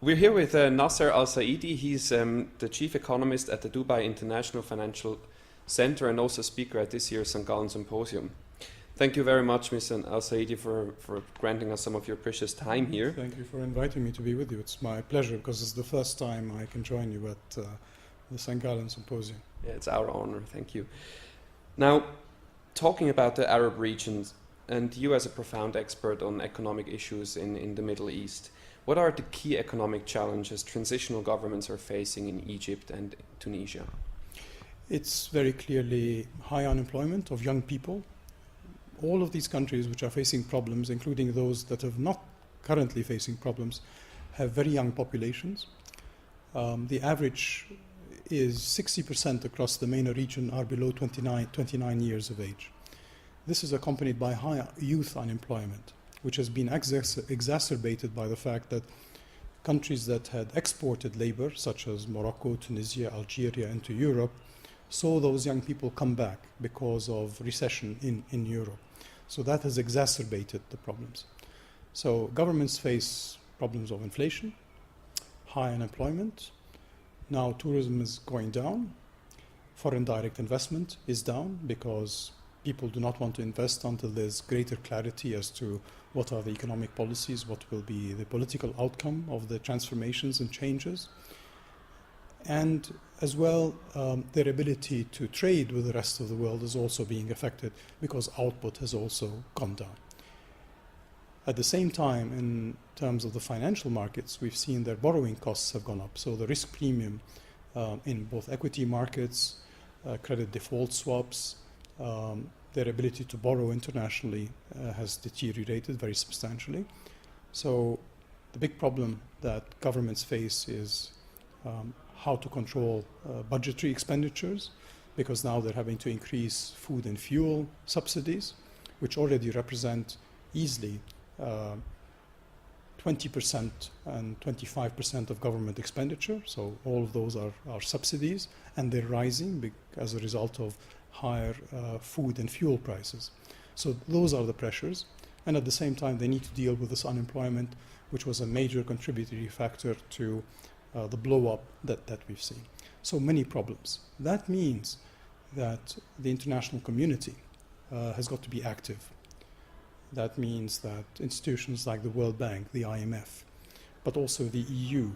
We're here with Nasser Saidi. He's the chief economist at the Dubai International Financial Center and also speaker at this year's St. Gallen Symposium. Thank you very much, Mr. Saidi, for granting us some of your precious time here. Thank you for inviting me to be with you. It's my pleasure because it's the first time I can join you at the St. Gallen Symposium. Yeah, it's our honor. Thank you. Now, talking about the Arab regions, and you as a profound expert on economic issues in the Middle East, what are the key economic challenges transitional governments are facing in Egypt and Tunisia? It's very clearly high unemployment of young people. All of these countries which are facing problems, including those that are not currently facing problems, have very young populations. The average is 60% across the MENA region are below 29 years of age. This is accompanied by high youth unemployment, which has been exacerbated by the fact that countries that had exported labor, such as Morocco, Tunisia, Algeria, into Europe, saw those young people come back because of recession in Europe. So that has exacerbated the problems. So governments face problems of inflation, high unemployment. Now tourism is going down. Foreign direct investment is down because people do not want to invest until there's greater clarity as to what are the economic policies, what will be the political outcome of the transformations and changes. And as well, their ability to trade with the rest of the world is also being affected because output has also gone down. At the same time, in terms of the financial markets, we've seen their borrowing costs have gone up. So the risk premium in both equity markets, credit default swaps, their ability to borrow internationally has deteriorated very substantially. So the big problem that governments face is how to control budgetary expenditures, because now they're having to increase food and fuel subsidies, which already represent easily 20% and 25% of government expenditure. So all of those are subsidies, and they're rising as a result of higher food and fuel prices. So those are the pressures. And at the same time, they need to deal with this unemployment, which was a major contributory factor to the blow-up that we've seen. So many problems. That means that the international community has got to be active. That means that institutions like the World Bank, the IMF, but also the EU,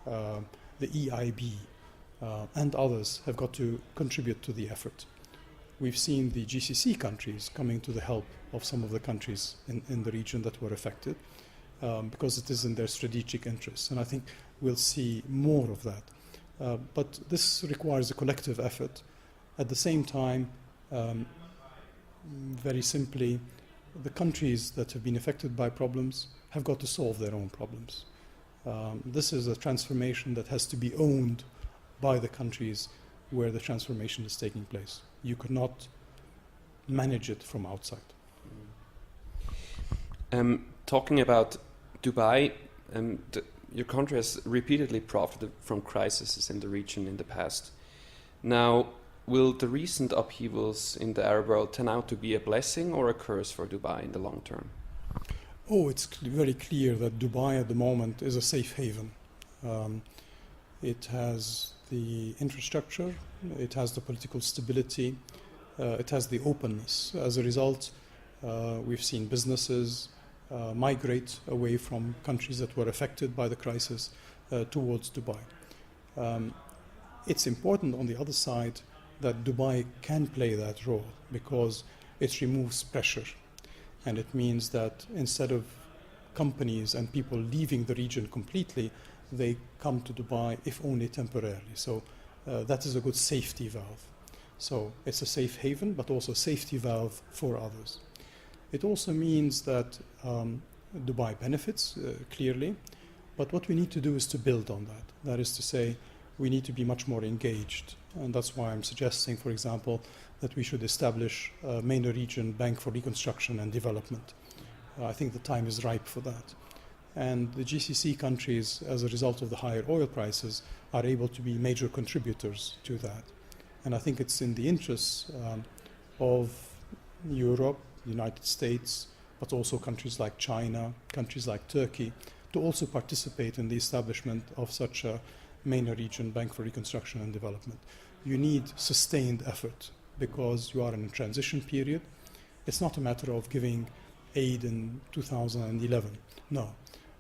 the EIB, and others have got to contribute to the effort. We've seen the GCC countries coming to the help of some of the countries in the region that were affected because it is in their strategic interests. And I think we'll see more of that. But this requires a collective effort. At the same time, very simply, the countries that have been affected by problems have got to solve their own problems. This is a transformation that has to be owned by the countries where the transformation is taking place. You could not manage it from outside. Talking about Dubai, your country has repeatedly profited from crises in the region in the past. Now, will the recent upheavals in the Arab world turn out to be a blessing or a curse for Dubai in the long term? Oh, it's very clear that Dubai at the moment is a safe haven. It has the infrastructure, it has the political stability, it has the openness. As a result, we've seen businesses migrate away from countries that were affected by the crisis towards Dubai. It's important on the other side that Dubai can play that role because it removes pressure. And it means that instead of companies and people leaving the region completely, they come to Dubai if only temporarily. So that is a good safety valve. So it's a safe haven, but also a safety valve for others. It also means that Dubai benefits, clearly, but what we need to do is to build on that. That is to say, we need to be much more engaged. And that's why I'm suggesting, for example, that we should establish a MENA region bank for reconstruction and development. I think the time is ripe for that. And the GCC countries, as a result of the higher oil prices, are able to be major contributors to that. And I think it's in the interests of Europe, the United States, but also countries like China, countries like Turkey, to also participate in the establishment of such a MENA region Bank for Reconstruction and Development. You need sustained effort because you are in a transition period. It's not a matter of giving aid in 2011, no,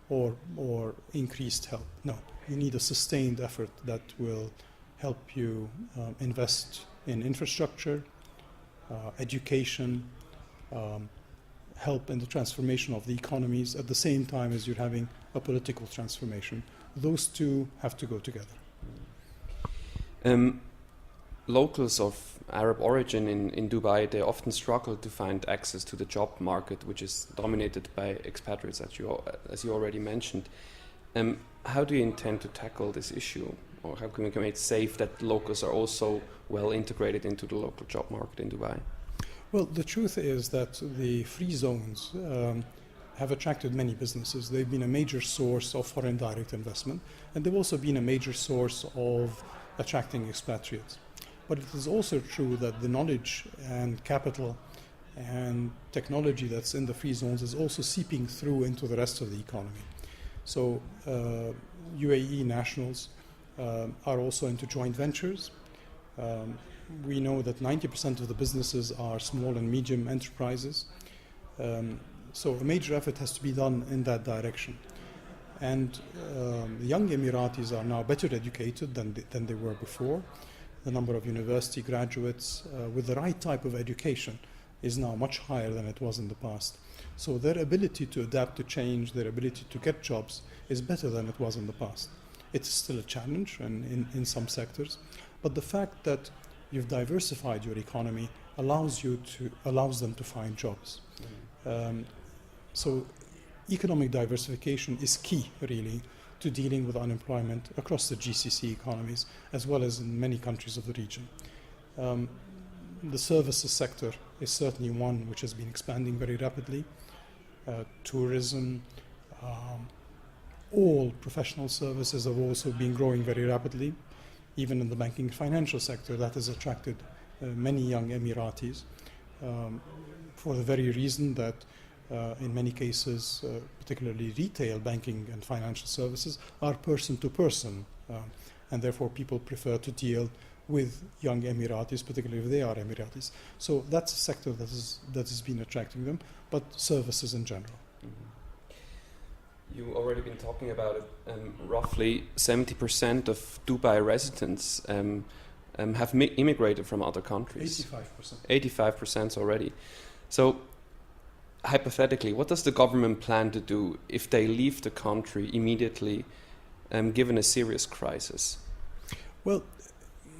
or increased help, no. You need a sustained effort that will help you invest in infrastructure, education, help in the transformation of the economies at the same time as you're having a political transformation. Those two have to go together. Locals of Arab origin in Dubai, they often struggle to find access to the job market, which is dominated by expatriates, as you already mentioned. How do you intend to tackle this issue? Or how can we make it safe that locals are also well integrated into the local job market in Dubai? Well, the truth is that the free zones have attracted many businesses. They've been a major source of foreign direct investment, and they've also been a major source of attracting expatriates. But it is also true that the knowledge and capital and technology that's in the free zones is also seeping through into the rest of the economy. So UAE nationals are also into joint ventures. We know that 90% of the businesses are small and medium enterprises. So a major effort has to be done in that direction. And the young Emiratis are now better educated than they were before. The number of university graduates with the right type of education is now much higher than it was in the past. So their ability to adapt to change, their ability to get jobs is better than it was in the past. It's still a challenge in some sectors, but the fact that you've diversified your economy allows them to find jobs. So economic diversification is key, really, to dealing with unemployment across the GCC economies, as well as in many countries of the region. The services sector is certainly one which has been expanding very rapidly. Tourism, all professional services have also been growing very rapidly. Even in the banking and financial sector, that has attracted many young Emiratis for the very reason that in many cases, particularly retail banking and financial services, are person-to-person, and therefore people prefer to deal with young Emiratis, particularly if they are Emiratis. So that's a sector that has been attracting them, but services in general. You've already been talking about it. Roughly 70% of Dubai residents have immigrated from other countries. 85%. 85% already. So hypothetically, what does the government plan to do if they leave the country immediately, given a serious crisis? Well,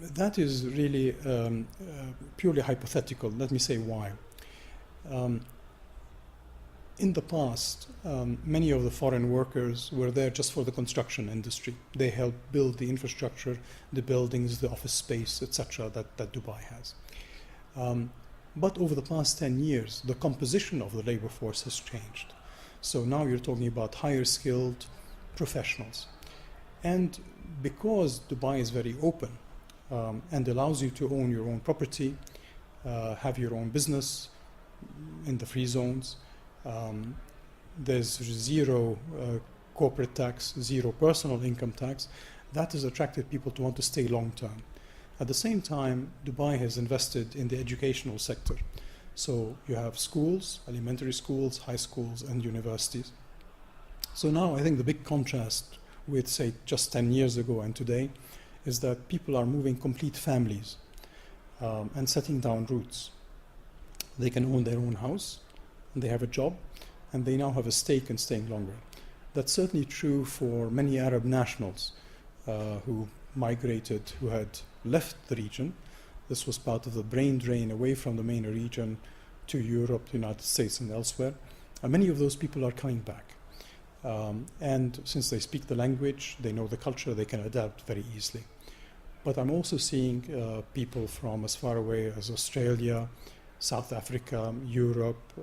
that is really purely hypothetical. Let me say why. In the past, many of the foreign workers were there just for the construction industry. They helped build the infrastructure, the buildings, the office space, etc. that Dubai has. But over the past 10 years, the composition of the labor force has changed. So now you're talking about higher skilled professionals. And because Dubai is very open and allows you to own your own property, have your own business in the free zones, there's zero corporate tax, zero personal income tax, that has attracted people to want to stay long term. At the same time, Dubai has invested in the educational sector. So you have schools, elementary schools, high schools, and universities. So now I think the big contrast with, say, just 10 years ago and today is that people are moving complete families and setting down roots. They can own their own house, and they have a job, and they now have a stake in staying longer. That's certainly true for many Arab nationals who migrated, who had left the region. This was part of the brain drain away from the MENA region to Europe, the United States, and elsewhere. And many of those people are coming back. And since they speak the language, they know the culture, they can adapt very easily. But I'm also seeing people from as far away as Australia, South Africa, Europe,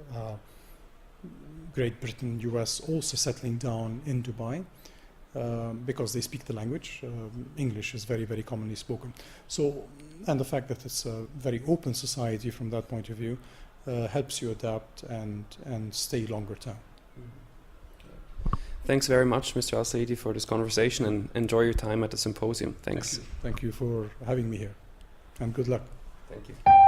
Great Britain, US, also settling down in Dubai because they speak the language. English is very, very commonly spoken. So, and the fact that it's a very open society from that point of view helps you adapt and stay longer term. Thanks very much, Mr. Al Saidi, for this conversation, and enjoy your time at the symposium. Thanks. Thank you for having me here, and good luck. Thank you.